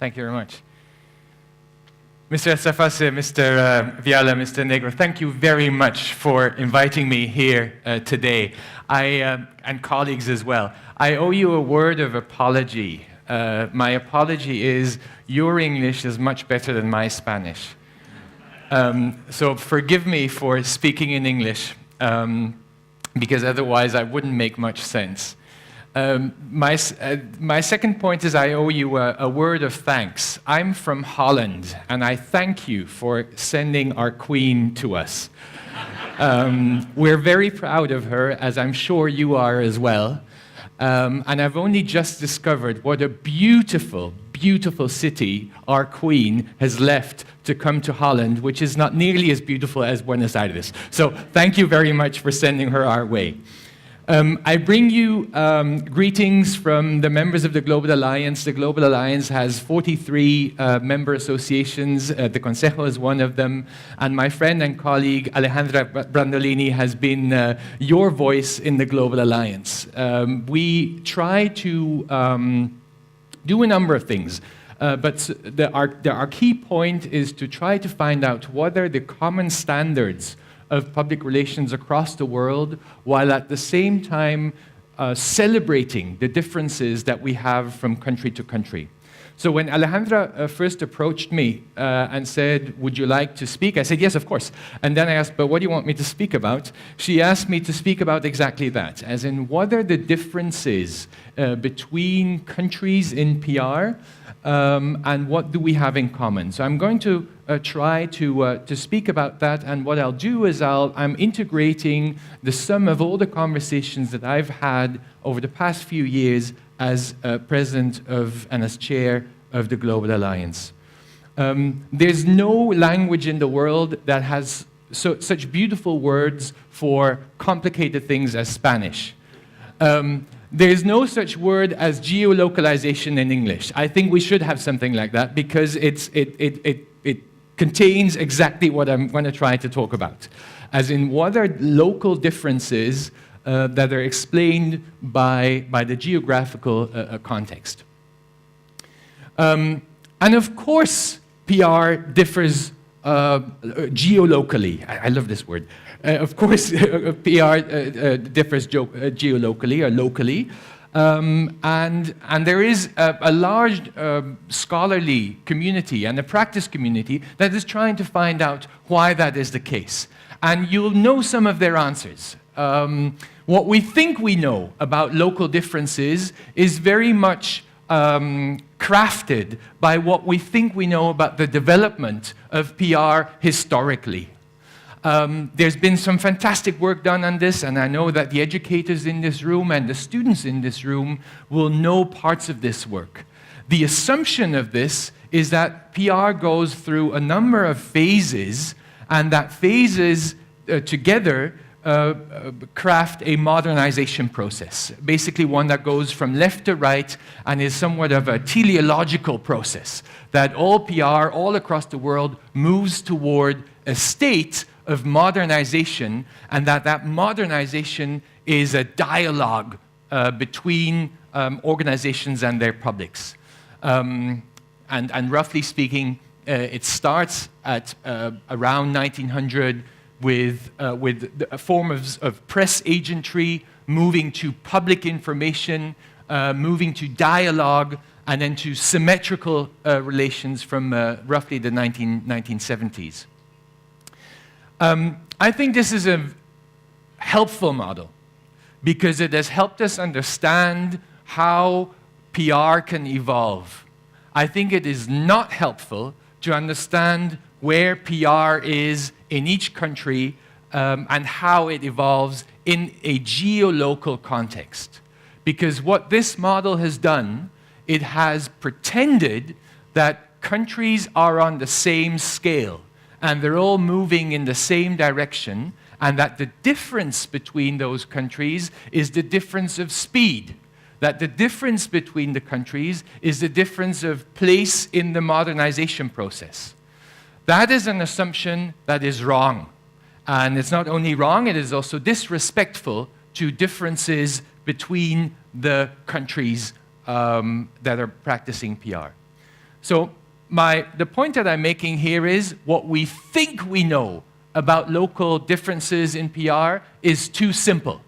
Thank you very much. Mr. Safase, Mr. Viala, Mr. Negro, thank you very much for inviting me here today, and colleagues as well. I owe you a word of apology. My apology is your English is much better than my Spanish. So forgive me for speaking in English, because otherwise I wouldn't make much sense. My second point is I owe you a word of thanks. I'm from Holland, and I thank you for sending our queen to us. We're very proud of her, as I'm sure you are as well. And I've only just discovered what a beautiful, beautiful city our queen has left to come to Holland, which is not nearly as beautiful as Buenos Aires. So thank you very much for sending her our way. I bring you greetings from the members of the Global Alliance. The Global Alliance has 43 member associations. The Consejo is one of them. And my friend and colleague Alejandra Brandolini has been your voice in the Global Alliance. We try to do a number of things. But our key point is to try to find out what are the common standards of public relations across the world, while at the same time celebrating the differences that we have from country to country. So when Alejandra first approached me and said, would you like to speak? I said, yes, of course. And then I asked, but what do you want me to speak about? She asked me to speak about exactly that, as in what are the differences between countries in PR, and what do we have in common? So I'm going to try to speak about that, and what I'll do is I'm integrating the sum of all the conversations that I've had over the past few years as president of and as chair of the Global Alliance. There's no language in the world that has such beautiful words for complicated things as Spanish. There's no such word as geolocalization in English. I think we should have something like that because it contains exactly what I'm going to try to talk about. As in, what are local differences that are explained by the geographical context. And of course, PR differs geolocally. I love this word. Of course, PR differs geolocally or locally. And there is a large scholarly community and a practice community that is trying to find out why that is the case. And you'll know some of their answers. What we think we know about local differences is very much crafted by what we think we know about the development of PR historically. There's been some fantastic work done on this, and I know that the educators in this room and the students in this room will know parts of this work. The assumption of this is that PR goes through a number of phases, and that phases together craft a modernization process, basically one that goes from left to right and is somewhat of a teleological process, that all PR all across the world moves toward a state of modernization, and that modernization is a dialogue between organizations and their publics. And roughly speaking, it starts at around 1900 with a form of press agentry, moving to public information, moving to dialogue, and then to symmetrical relations from roughly the 1970s. I think this is a helpful model because it has helped us understand how PR can evolve. I think it is not helpful to understand where PR is in each country and how it evolves in a geolocal context. Because what this model has done, it has pretended that countries are on the same scale and they're all moving in the same direction, and that the difference between those countries is the difference of speed. That the difference between the countries is the difference of place in the modernization process. That is an assumption that is wrong. And it's not only wrong, it is also disrespectful to differences between the countries that are practicing PR. So the point that I'm making here is what we think we know about local differences in PR is too simple,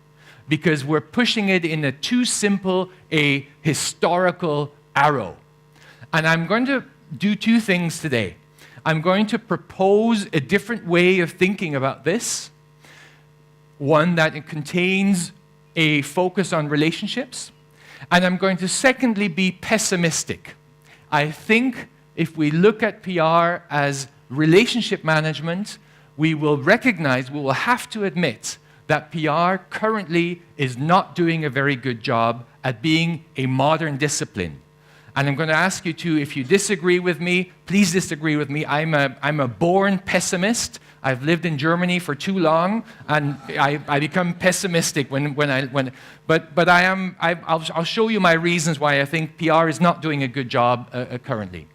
because we're pushing it in a too simple, a historical arrow. And I'm going to do two things today. I'm going to propose a different way of thinking about this, one that contains a focus on relationships, and I'm going to secondly be pessimistic. I think if we look at PR as relationship management, we will recognize, we will have to admit that PR currently is not doing a very good job at being a modern discipline. And I'm going to ask you to, if you disagree with me, please disagree with me. I'm a born pessimist. I've lived in Germany for too long, and I become pessimistic but I'll show you my reasons why I think PR is not doing a good job currently.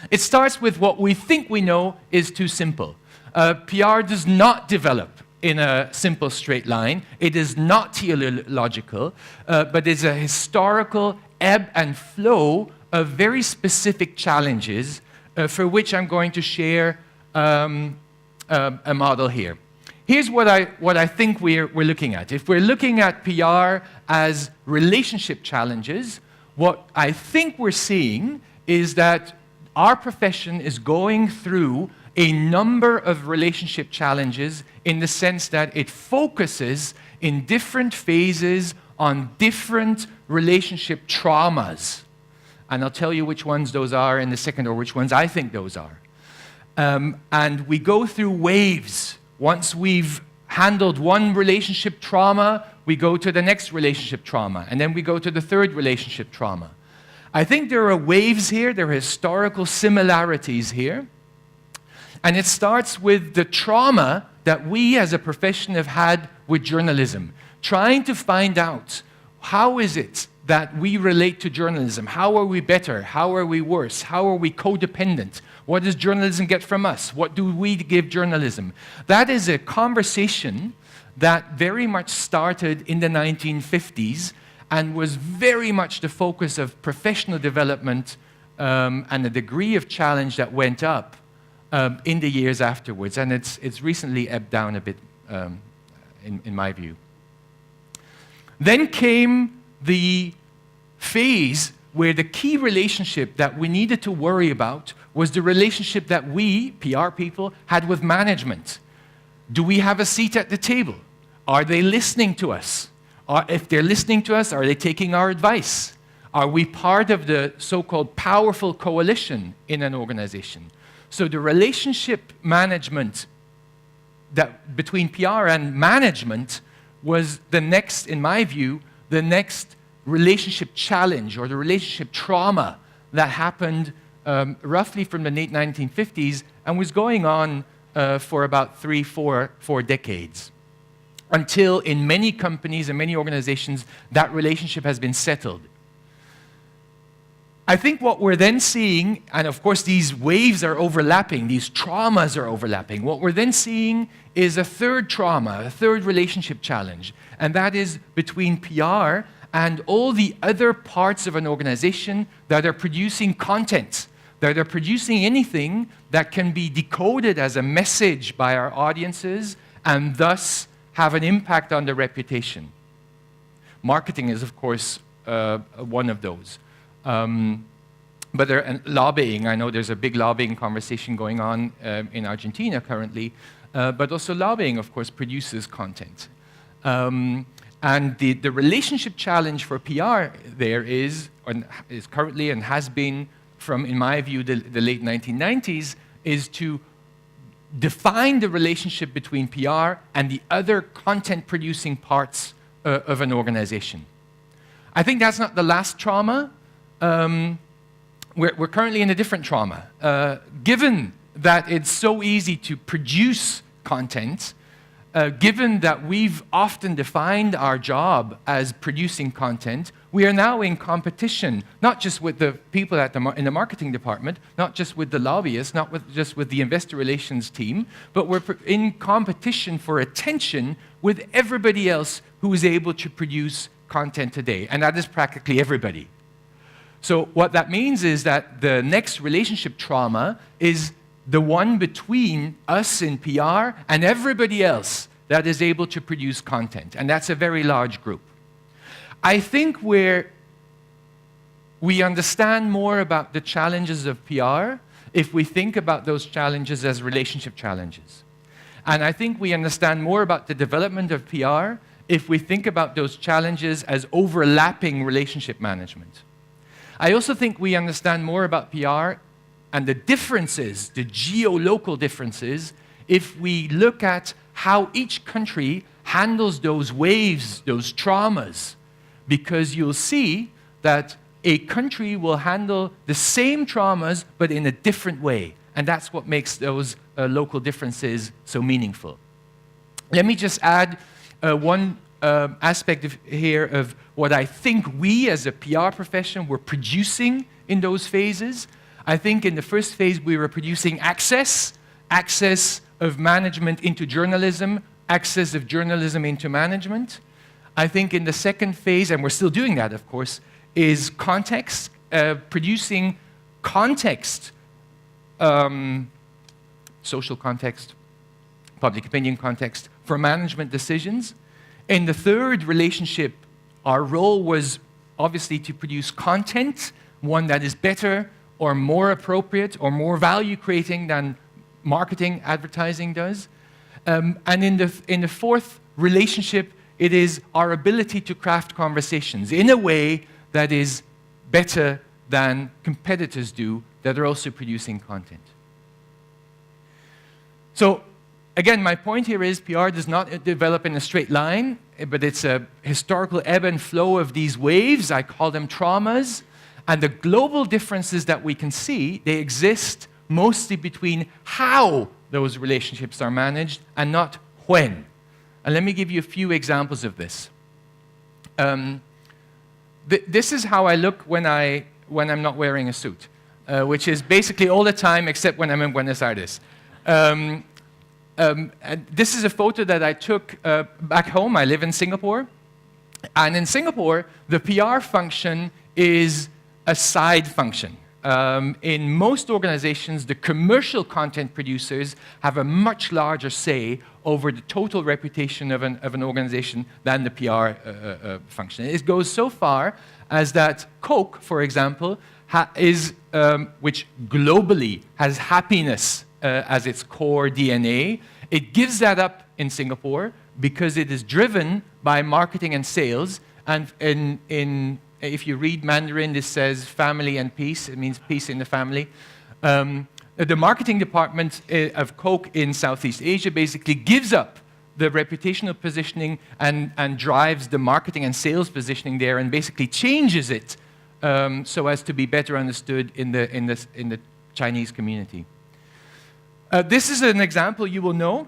It starts with what we think we know is too simple. PR does not develop in a simple straight line. It is not teleological, but it's a historical ebb and flow of very specific challenges for which I'm going to share a model here. Here's what I think we're looking at. If we're looking at PR as relationship challenges, what I think we're seeing is that our profession is going through a number of relationship challenges in the sense that it focuses in different phases on different relationship traumas. And I'll tell you which ones those are in a second, or which ones I think those are. And we go through waves. Once we've handled one relationship trauma, we go to the next relationship trauma, and then we go to the third relationship trauma. I think there are waves here, there are historical similarities here. And it starts with the trauma that we as a profession have had with journalism, trying to find out how is it that we relate to journalism? How are we better? How are we worse? How are we codependent? What does journalism get from us? What do we give journalism? That is a conversation that very much started in the 1950s and was very much the focus of professional development and a degree of challenge that went up in the years afterwards. And it's recently ebbed down a bit, in my view. Then came the phase where the key relationship that we needed to worry about was the relationship that we, PR people, had with management. Do we have a seat at the table? Are they listening to us? If they're listening to us, are they taking our advice? Are we part of the so-called powerful coalition in an organization? So the relationship management between PR and management was the next, in my view, the next relationship challenge or the relationship trauma that happened roughly from the late 1950s and was going on for about 4 decades, until in many companies and many organizations that relationship has been settled. I think what we're then seeing, and of course these waves are overlapping, these traumas are overlapping, what we're then seeing is a third trauma, a third relationship challenge, and that is between PR and all the other parts of an organization that are producing content, that are producing anything that can be decoded as a message by our audiences and thus have an impact on their reputation. Marketing is, of course, one of those. But lobbying, I know there's a big lobbying conversation going on in Argentina currently, but also lobbying, of course, produces content. And the relationship challenge for PR there is currently and has been from, in my view, the late 1990s, is to define the relationship between PR and the other content-producing parts of an organization. I think that's not the last trauma. We're currently in a different trauma. Given that it's so easy to produce content, given that we've often defined our job as producing content, we are now in competition, not just with the people in the marketing department, not just with the lobbyists, not just with the investor relations team, but we're in competition for attention with everybody else who is able to produce content today, and that is practically everybody. So what that means is that the next relationship trauma is the one between us in PR and everybody else that is able to produce content. And that's a very large group. I think we understand more about the challenges of PR if we think about those challenges as relationship challenges. And I think we understand more about the development of PR if we think about those challenges as overlapping relationship management. I also think we understand more about PR and the differences, the geolocal differences, if we look at how each country handles those waves, those traumas. Because you'll see that a country will handle the same traumas, but in a different way. And that's what makes those local differences so meaningful. Let me just add one aspect here of what I think we as a PR profession were producing in those phases. I think in the first phase we were producing access of management into journalism, access of journalism into management. I think in the second phase, and we're still doing that of course, is context, producing context, social context, public opinion context for management decisions. In the third relationship, our role was obviously to produce content, one that is better or more appropriate or more value-creating than marketing, advertising does. And in the fourth relationship, it is our ability to craft conversations in a way that is better than competitors do that are also producing content. So, again, my point here is PR does not develop in a straight line, but it's a historical ebb and flow of these waves. I call them traumas. And the global differences that we can see, they exist mostly between how those relationships are managed and not when. And let me give you a few examples of this. This is how I look when I'm not wearing a suit, which is basically all the time except when I'm in Buenos Aires. This is a photo that I took back home. I live in Singapore. And in Singapore, the PR function is a side function. In most organizations, the commercial content producers have a much larger say over the total reputation of an organization than the PR function. It goes so far as that Coke, for example, which globally has happiness as its core DNA, it gives that up in Singapore because it is driven by marketing and sales. And if you read Mandarin, this says family and peace. It means peace in the family. The marketing department of Coke in Southeast Asia basically gives up the reputational positioning and drives the marketing and sales positioning there and basically changes it so as to be better understood in the Chinese community. This is an example you will know.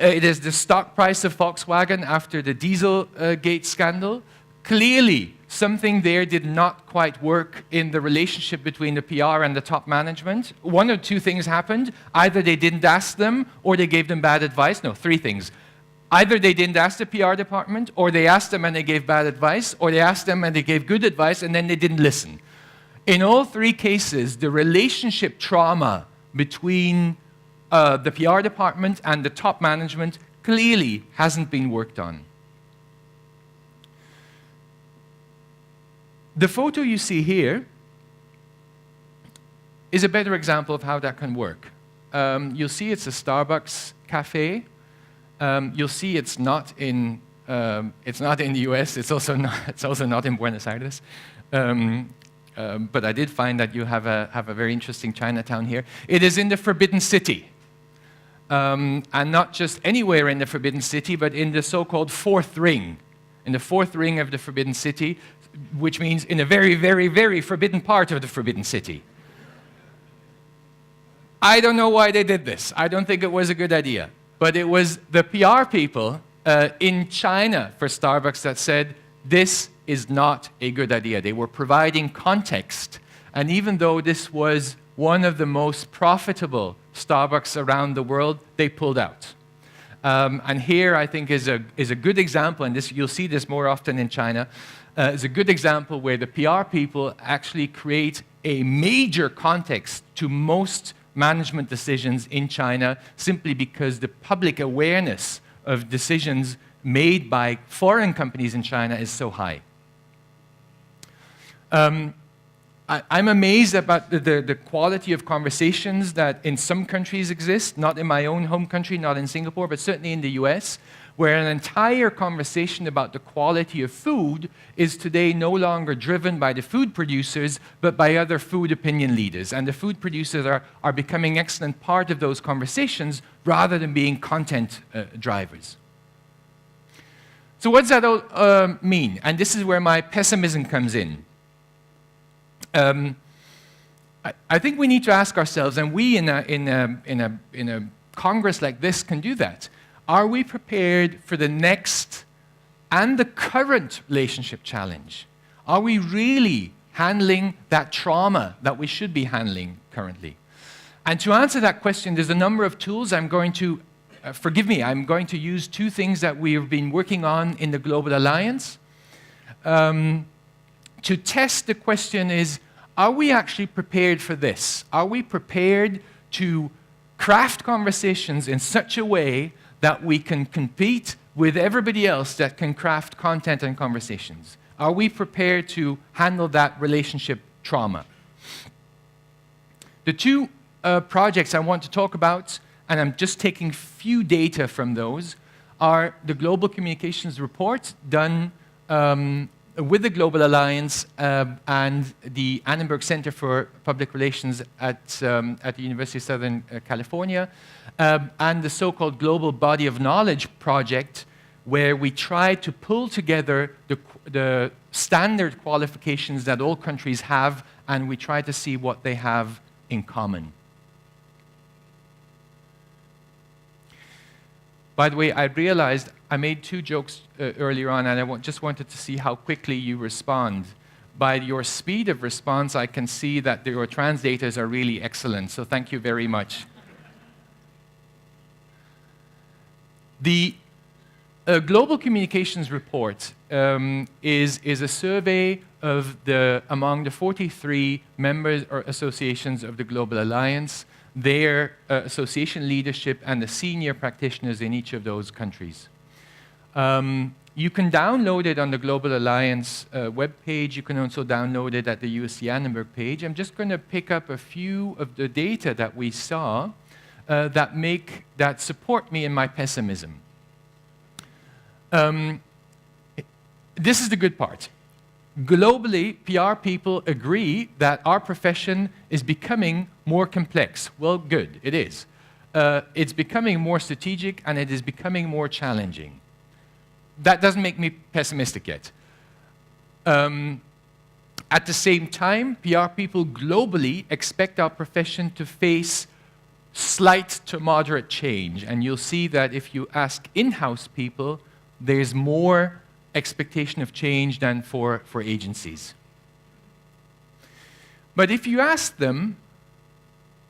It is the stock price of Volkswagen after the Dieselgate scandal. Clearly, something there did not quite work in the relationship between the PR and the top management. One or two things happened. Either they didn't ask them, or they gave them bad advice. No, three things. Either they didn't ask the PR department, or they asked them and they gave bad advice, or they asked them and they gave good advice, and then they didn't listen. In all three cases, the relationship trauma between the PR department and the top management clearly hasn't been worked on. The photo you see here is a better example of how that can work. You'll see it's a Starbucks cafe. You'll see it's not in the US. It's also not in Buenos Aires. But I did find that you have a very interesting Chinatown here. It is in the Forbidden City. And not just anywhere in the Forbidden City, but in the so-called fourth ring. In the fourth ring of the Forbidden City, which means in a very, very, very forbidden part of the Forbidden City. I don't know why they did this. I don't think it was a good idea. But it was the PR people in China for Starbucks that said, this is not a good idea. They were providing context. And even though this was one of the most profitable Starbucks around the world, they pulled out. And here, I think, is a good example, and this, you'll see this more often in China, is a good example where the PR people actually create a major context to most management decisions in China simply because the public awareness of decisions made by foreign companies in China is so high. I'm amazed about the quality of conversations that in some countries exist, not in my own home country, not in Singapore, but certainly in the US, where an entire conversation about the quality of food is today no longer driven by the food producers, but by other food opinion leaders. And the food producers are becoming an excellent part of those conversations rather than being content drivers. So what does that all mean? And this is where my pessimism comes in. I think we need to ask ourselves, and we in a Congress like this can do that. Are we prepared for the next and the current relationship challenge? Are we really handling that trauma that we should be handling currently? And to answer that question, there's a number of tools. I'm going to, forgive me, I'm going to use two things that we've been working on in the Global Alliance. To test the question is, are we actually prepared for this? Are we prepared to craft conversations in such a way that we can compete with everybody else that can craft content and conversations? Are we prepared to handle that relationship trauma? The two projects I want to talk about, and I'm just taking few data from those, are the Global Communications Report done with the Global Alliance and the Annenberg Center for Public Relations at the University of Southern California, and the so-called Global Body of Knowledge project, where we try to pull together the standard qualifications that all countries have, and we try to see what they have in common. By the way, I realized I made two jokes earlier on, and I just wanted to see how quickly you respond. By your speed of response, I can see that your translators are really excellent, so thank you very much. The Global Communications Report is a survey of among the 43 members or associations of the Global Alliance, their association leadership, and the senior practitioners in each of those countries. You can download it on the Global Alliance webpage. You can also download it at the USC Annenberg page. I'm just going to pick up a few of the data that we saw that support me in my pessimism. This is the good part. Globally, PR people agree that our profession is becoming more complex. Well, good, it is. It's becoming more strategic, and it is becoming more challenging. That doesn't make me pessimistic yet. At the same time, PR people globally expect our profession to face slight to moderate change. And you'll see that if you ask in-house people, there's more expectation of change than for agencies. But if you ask them,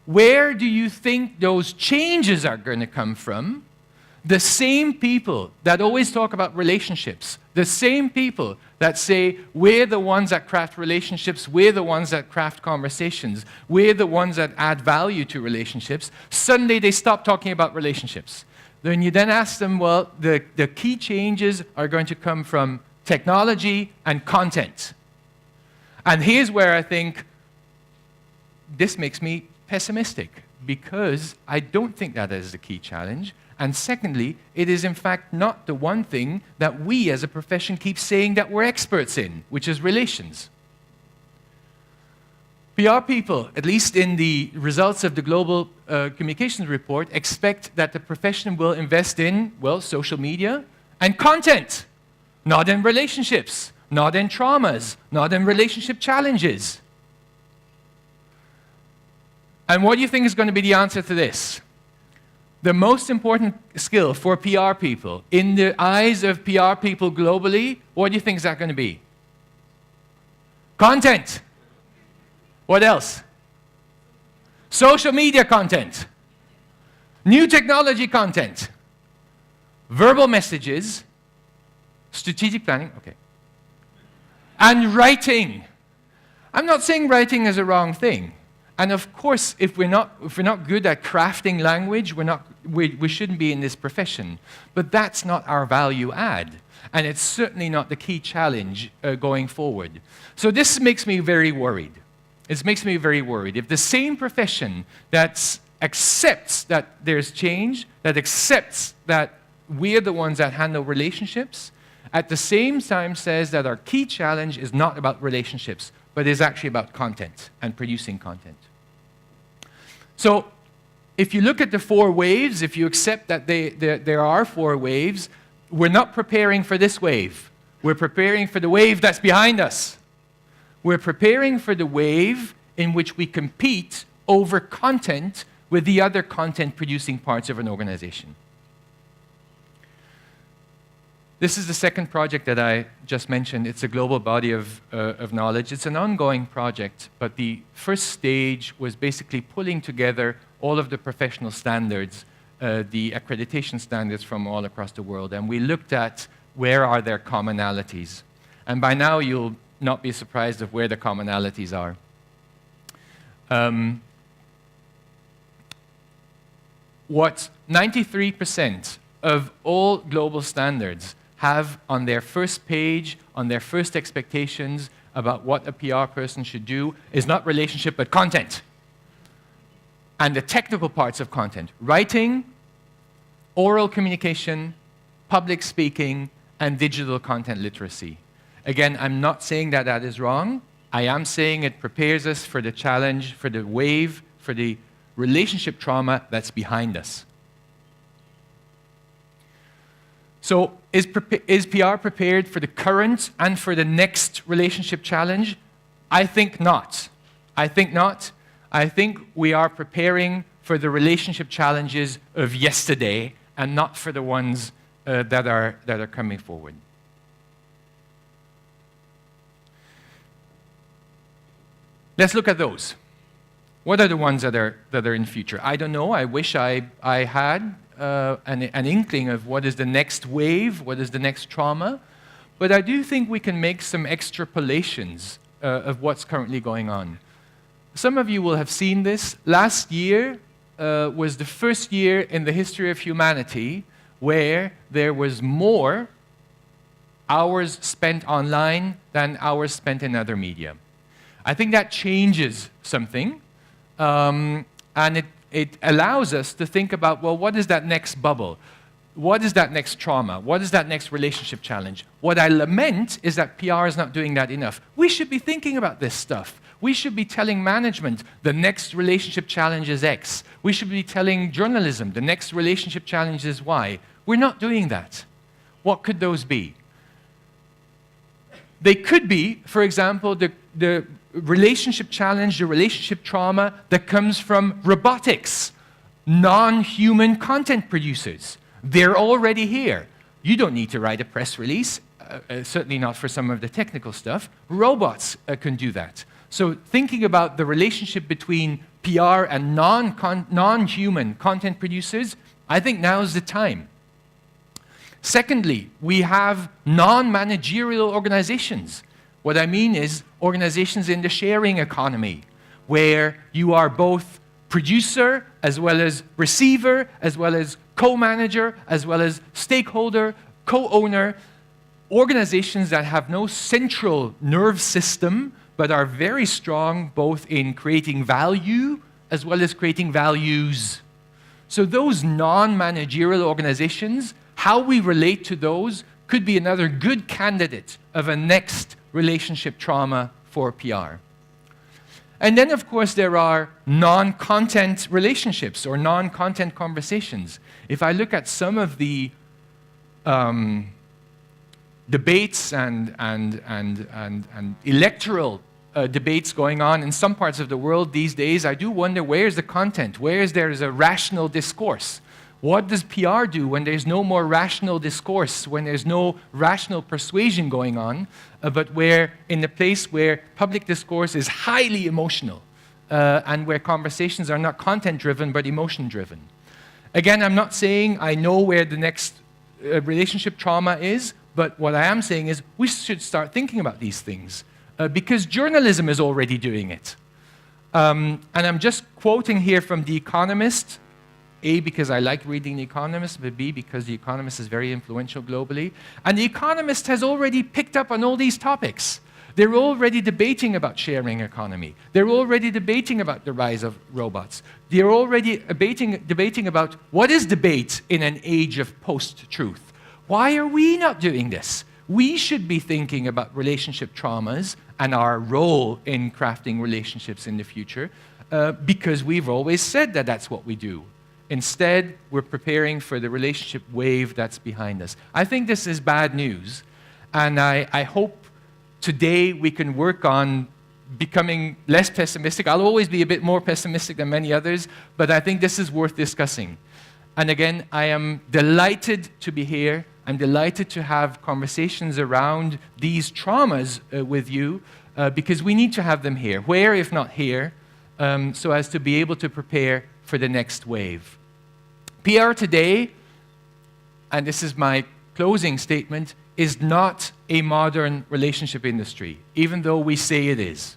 where do you think those changes are going to come from? The same people that always talk about relationships, the same people that say, we're the ones that craft relationships, we're the ones that craft conversations, we're the ones that add value to relationships, suddenly they stop talking about relationships. Then you then ask them, well, the key changes are going to come from technology and content. And here's where I think this makes me pessimistic, because I don't think that is the key challenge. And secondly, it is in fact not the one thing that we as a profession keep saying that we're experts in, which is relations. PR people, at least in the results of the Global Communications Report, expect that the profession will invest in, well, social media and content, not in relationships, not in traumas, not in relationship challenges. And what do you think is going to be the answer to this? The most important skill for PR people, in the eyes of PR people globally, what do you think is that going to be? Content. What else? Social media content. New technology content. verbal messages, strategic planning, okay, and writing. I'm not saying writing is a wrong thing. And of course, if we're not good at crafting language, we shouldn't be in this profession. But that's not our value add. And it's certainly not the key challenge going forward. So this makes me very worried. It makes me very worried. If the same profession that accepts that there's change, that accepts that we're the ones that handle relationships, at the same time says that our key challenge is not about relationships, but is actually about content and producing content. So if you look at the 4 waves, if you accept that there are 4 waves, we're not preparing for this wave. We're preparing for the wave that's behind us. We're preparing for the wave in which we compete over content with the other content-producing parts of an organization. This is the second project that I just mentioned. It's a global body of knowledge. It's an ongoing project, but the first stage was basically pulling together all of the professional standards, the accreditation standards from all across the world, and we looked at where are their commonalities. And by now, you'll not be surprised of where the commonalities are. What 93% of all global standards have on their first page, on their first expectations about what a PR person should do is not relationship, but content. And the technical parts of content: writing, oral communication, public speaking, and digital content literacy. Again, I'm not saying that that is wrong. I am saying it prepares us for the challenge, for the wave, for the relationship trauma that's behind us. So is PR prepared for the current and for the next relationship challenge? I think not. I think not. I think we are preparing for the relationship challenges of yesterday and not for the ones that are coming forward. Let's look at those. What are the ones that are in future? I don't know. I wish I had an inkling of what is the next wave, what is the next trauma. But I do think we can make some extrapolations of what's currently going on. Some of you will have seen this. Last year was the first year in the history of humanity where there was more hours spent online than hours spent in other media. I think that changes something, and it allows us to think about, well, what is that next bubble? What is that next trauma? What is that next relationship challenge? What I lament is that PR is not doing that enough. We should be thinking about this stuff. We should be telling management the next relationship challenge is X. We should be telling journalism the next relationship challenge is Y. We're not doing that. What could those be? They could be, for example, the relationship challenge, the relationship trauma that comes from robotics, non-human content producers. They're already here. You don't need to write a press release, certainly not for some of the technical stuff. Robots can do that. So thinking about the relationship between PR and non-human content producers, I think now's the time. Secondly, we have non-managerial organizations. What I mean is organizations in the sharing economy, where you are both producer, as well as receiver, as well as co-manager, as well as stakeholder, co-owner, organizations that have no central nerve system, but are very strong both in creating value, as well as creating values. So those non-managerial organizations, how we relate to those could be another good candidate of a next relationship trauma for PR. And then, of course, there are non-content relationships or non-content conversations. If I look at some of the debates and electoral debates going on in some parts of the world these days, I do wonder, where's the content? Where is there a rational discourse? What does PR do when there's no more rational discourse, when there's no rational persuasion going on, but where in the place where public discourse is highly emotional and where conversations are not content-driven but emotion-driven? Again, I'm not saying I know where the next relationship trauma is, but what I am saying is we should start thinking about these things because journalism is already doing it. And I'm just quoting here from The Economist, A, because I like reading The Economist, but B, because The Economist is very influential globally. And The Economist has already picked up on all these topics. They're already debating about sharing economy. They're already debating about the rise of robots. They're already debating about what is debate in an age of post-truth. Why are we not doing this? We should be thinking about relationship traumas and our role in crafting relationships in the future because we've always said that that's what we do. Instead, we're preparing for the relationship wave that's behind us. I think this is bad news, and I hope today we can work on becoming less pessimistic. I'll always be a bit more pessimistic than many others, but I think this is worth discussing. And again, I am delighted to be here. I'm delighted to have conversations around these traumas with you because we need to have them here. Where, if not here, so as to be able to prepare for the next wave. PR today, and this is my closing statement, is not a modern relationship industry, even though we say it is.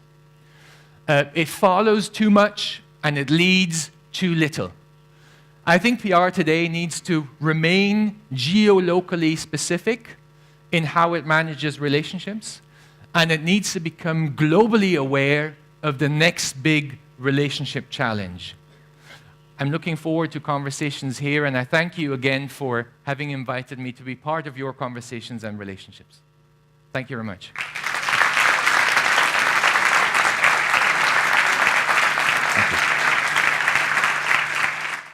It follows too much and it leads too little. I think PR today needs to remain geolocally specific in how it manages relationships, and it needs to become globally aware of the next big relationship challenge. I'm looking forward to conversations here, and I thank you again for having invited me to be part of your conversations and relationships. Thank you very much.